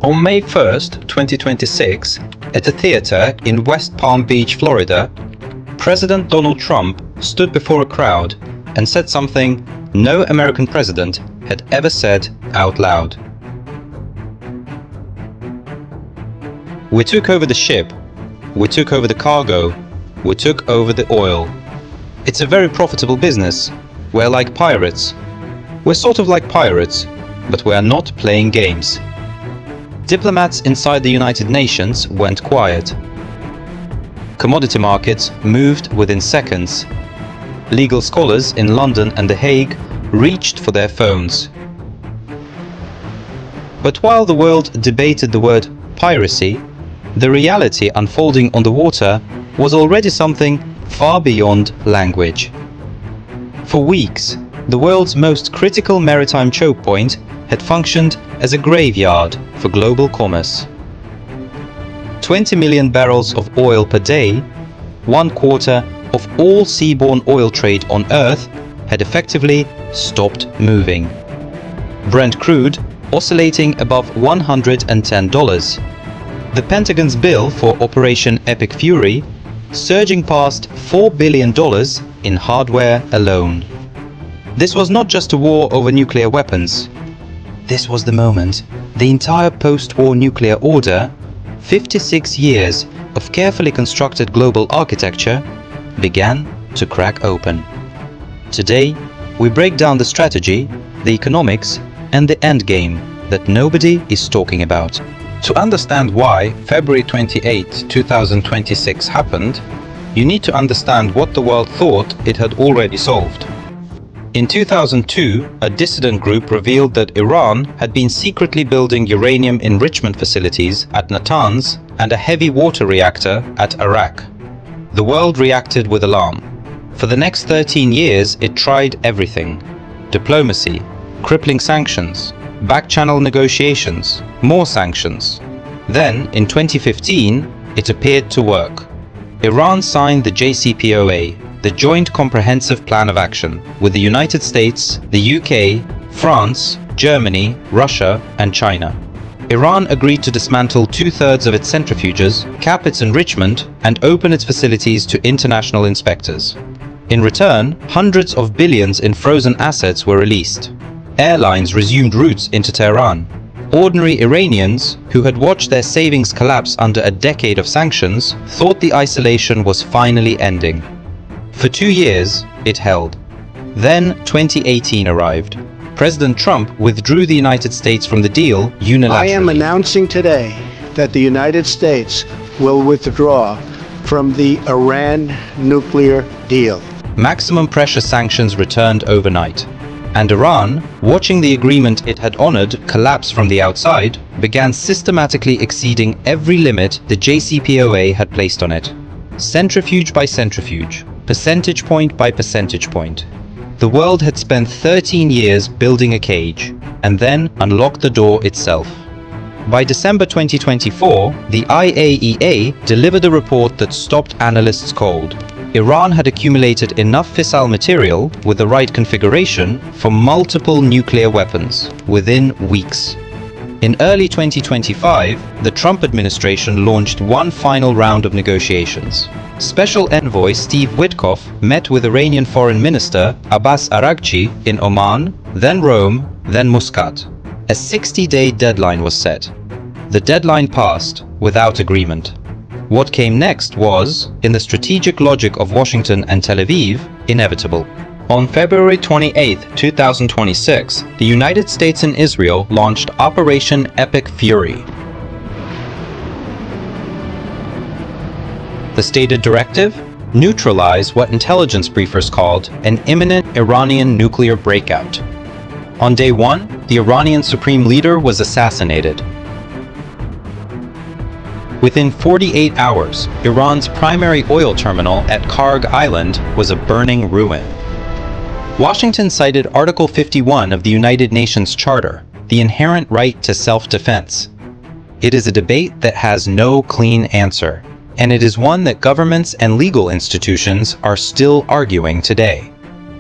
On May 1st, 2026, at a theater in West Palm Beach, Florida, President Donald Trump stood before a crowd and said something no American president had ever said out loud. We took over the ship, we took over the cargo, we took over the oil. It's a very profitable business. We're like pirates. We're sort of like pirates, but we are not playing games. Diplomats inside the United Nations went quiet. Commodity markets moved within seconds. Legal scholars in London and The Hague reached for their phones. But while the world debated the word piracy, the reality unfolding on the water was already something far beyond language. For weeks, the world's most critical maritime choke point had functioned as a graveyard for global commerce. 20 million barrels of oil per day, 1/4 of all seaborne oil trade on Earth, had effectively stopped moving. Brent crude oscillating above $110. The Pentagon's bill for Operation Epic Fury surging past $4 billion in hardware alone. This was not just a war over nuclear weapons. This was the moment the entire post-war nuclear order, 56 years of carefully constructed global architecture, began to crack open. Today, we break down the strategy, the economics, and the endgame that nobody is talking about. To understand why February 28, 2026 happened, you need to understand what the world thought it had already solved. In 2002, a dissident group revealed that Iran had been secretly building uranium enrichment facilities at Natanz and a heavy water reactor at Arak. The world reacted with alarm. For the next 13 years, it tried everything: diplomacy, crippling sanctions, back-channel negotiations, more sanctions. Then, in 2015, it appeared to work. Iran signed the JCPOA, the Joint Comprehensive Plan of Action, with the United States, the UK, France, Germany, Russia, and China. Iran agreed to dismantle 2/3 of its centrifuges, cap its enrichment, and open its facilities to international inspectors. In return, hundreds of billions in frozen assets were released. Airlines resumed routes into Tehran. Ordinary Iranians, who had watched their savings collapse under a decade of sanctions, thought the isolation was finally ending. For 2 years, it held. Then 2018 arrived. President Trump withdrew the United States from the deal unilaterally. I am announcing today that the United States will withdraw from the Iran nuclear deal. Maximum pressure sanctions returned overnight. And Iran, watching the agreement it had honored collapse from the outside, began systematically exceeding every limit the JCPOA had placed on it. Centrifuge by centrifuge, percentage point by percentage point. The world had spent 13 years building a cage, and then unlocked the door itself. By December 2024, the IAEA delivered a report that stopped analysts cold. Iran had accumulated enough fissile material with the right configuration for multiple nuclear weapons within weeks. In early 2025, the Trump administration launched one final round of negotiations. Special Envoy Steve Witkoff met with Iranian Foreign Minister Abbas Araghchi in Oman, then Rome, then Muscat. A 60-day deadline was set. The deadline passed without agreement. What came next was, in the strategic logic of Washington and Tel Aviv, inevitable. On February 28, 2026, the United States and Israel launched Operation Epic Fury. The stated directive? Neutralize what intelligence briefers called an imminent Iranian nuclear breakout. On day one, the Iranian supreme leader was assassinated. Within 48 hours, Iran's primary oil terminal at Karg Island was a burning ruin. Washington cited Article 51 of the United Nations Charter, the inherent right to self-defense. It is a debate that has no clean answer, and it is one that governments and legal institutions are still arguing today.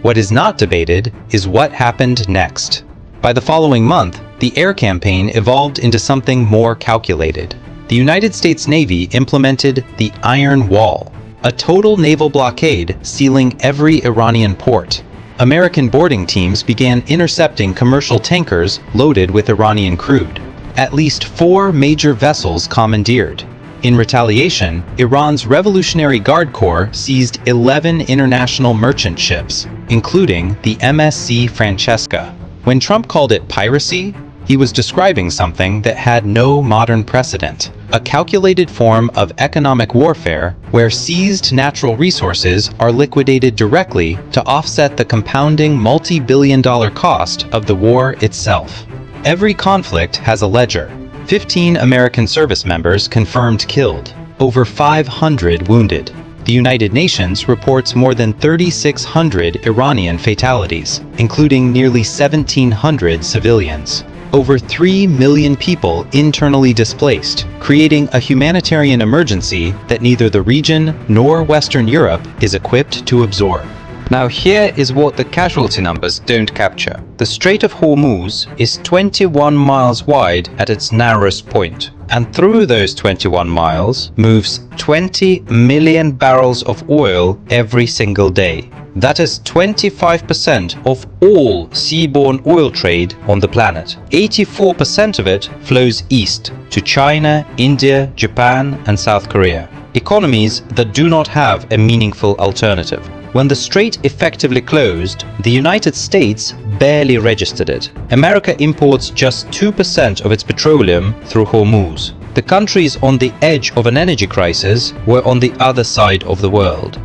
What is not debated is what happened next. By the following month, the air campaign evolved into something more calculated. The United States Navy implemented the Iron Wall, a total naval blockade sealing every Iranian port. American boarding teams began intercepting commercial tankers loaded with Iranian crude. At least 4 major vessels commandeered. In retaliation, Iran's Revolutionary Guard Corps seized 11 international merchant ships, including the MSC Francesca. When Trump called it piracy, he was describing something that had no modern precedent. A calculated form of economic warfare where seized natural resources are liquidated directly to offset the compounding multi-billion-dollar cost of the war itself. Every conflict has a ledger. 15 American service members confirmed killed, over 500 wounded. The United Nations reports more than 3,600 Iranian fatalities, including nearly 1,700 civilians. Over 3 million people internally displaced, creating a humanitarian emergency that neither the region nor Western Europe is equipped to absorb. Now here is what the casualty numbers don't capture. The Strait of Hormuz is 21 miles wide at its narrowest point, and through those 21 miles moves 20 million barrels of oil every single day. That is 25% of all seaborne oil trade on the planet. 84% of it flows east to China, India, Japan, and South Korea. Economies that do not have a meaningful alternative. When the strait effectively closed, the United States barely registered it. America imports just 2% of its petroleum through Hormuz. The countries on the edge of an energy crisis were on the other side of the world.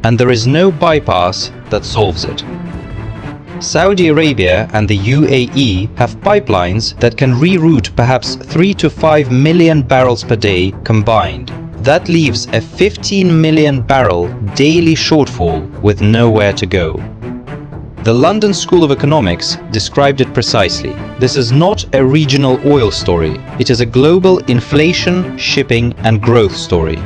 And there is no bypass that solves it. Saudi Arabia and the UAE have pipelines that can reroute perhaps 3 to 5 million barrels per day combined. That leaves a 15 million barrel daily shortfall with nowhere to go. The London School of Economics described it precisely. This is not a regional oil story. It is a global inflation, shipping, and growth story.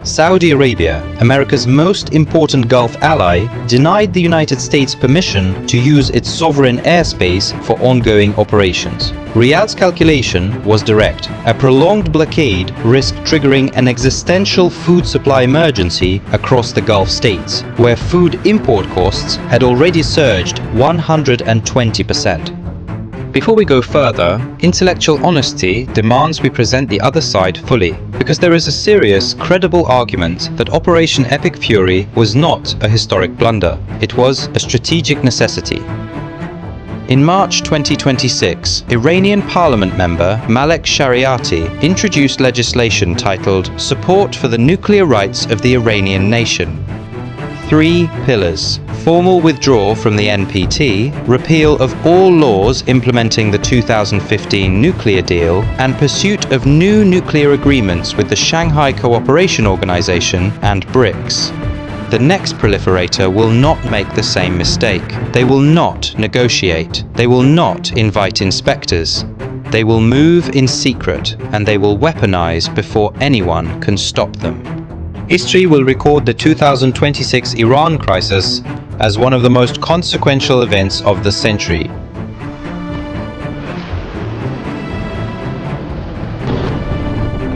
Saudi Arabia, America's most important Gulf ally, denied the United States permission to use its sovereign airspace for ongoing operations. Riyadh's calculation was direct. A prolonged blockade risked triggering an existential food supply emergency across the Gulf states, where food import costs had already surged 120%. Before we go further, intellectual honesty demands we present the other side fully, because there is a serious, credible argument that Operation Epic Fury was not a historic blunder. It was a strategic necessity. In March 2026, Iranian parliament member Malek Shariati introduced legislation titled Support for the Nuclear Rights of the Iranian Nation. 3 pillars: formal withdrawal from the NPT, repeal of all laws implementing the 2015 nuclear deal, and pursuit of new nuclear agreements with the Shanghai Cooperation Organization and BRICS. The next proliferator will not make the same mistake. They will not negotiate. They will not invite inspectors. They will move in secret, and they will weaponize before anyone can stop them. History will record the 2026 Iran crisis as one of the most consequential events of the century.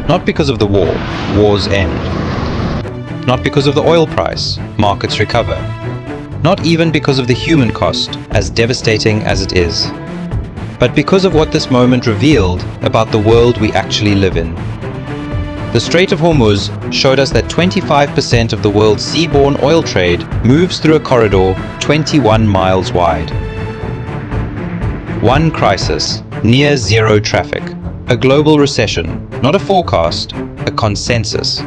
Not because of the war, wars end. Not because of the oil price, markets recover. Not even because of the human cost, as devastating as it is. But because of what this moment revealed about the world we actually live in. The Strait of Hormuz showed us that 25% of the world's seaborne oil trade moves through a corridor 21 miles wide. One crisis, near zero traffic. A global recession, not a forecast, a consensus.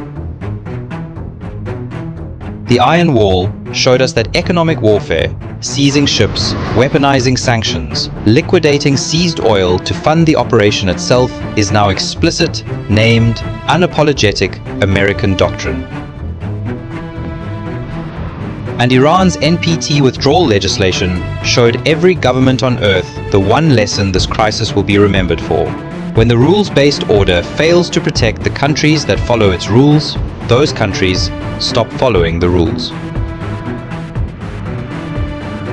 The Iron Wall showed us that economic warfare, seizing ships, weaponizing sanctions, liquidating seized oil to fund the operation itself, is now explicit, named, unapologetic American doctrine. And Iran's NPT withdrawal legislation showed every government on earth the one lesson this crisis will be remembered for. When the rules-based order fails to protect the countries that follow its rules, those countries stop following the rules.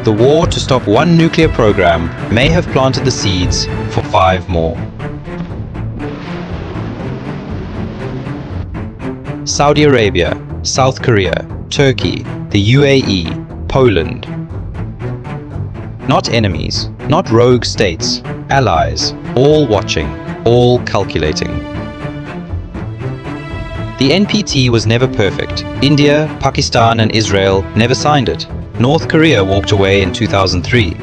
The war to stop one nuclear program may have planted the seeds for 5 more. Saudi Arabia, South Korea, Turkey, the UAE, Poland. Not enemies, not rogue states, allies, all watching, all calculating. The NPT was never perfect. India, Pakistan and Israel never signed it. North Korea walked away in 2003.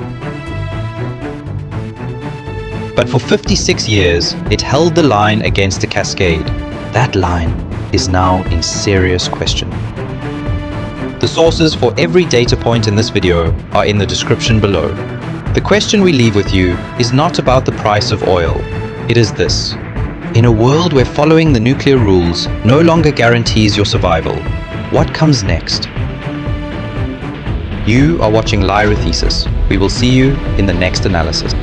But for 56 years, it held the line against the cascade. That line is now in serious question. The sources for every data point in this video are in the description below. The question we leave with you is not about the price of oil. It is this. In a world where following the nuclear rules no longer guarantees your survival, what comes next? You are watching Lyra Thesis. We will see you in the next analysis.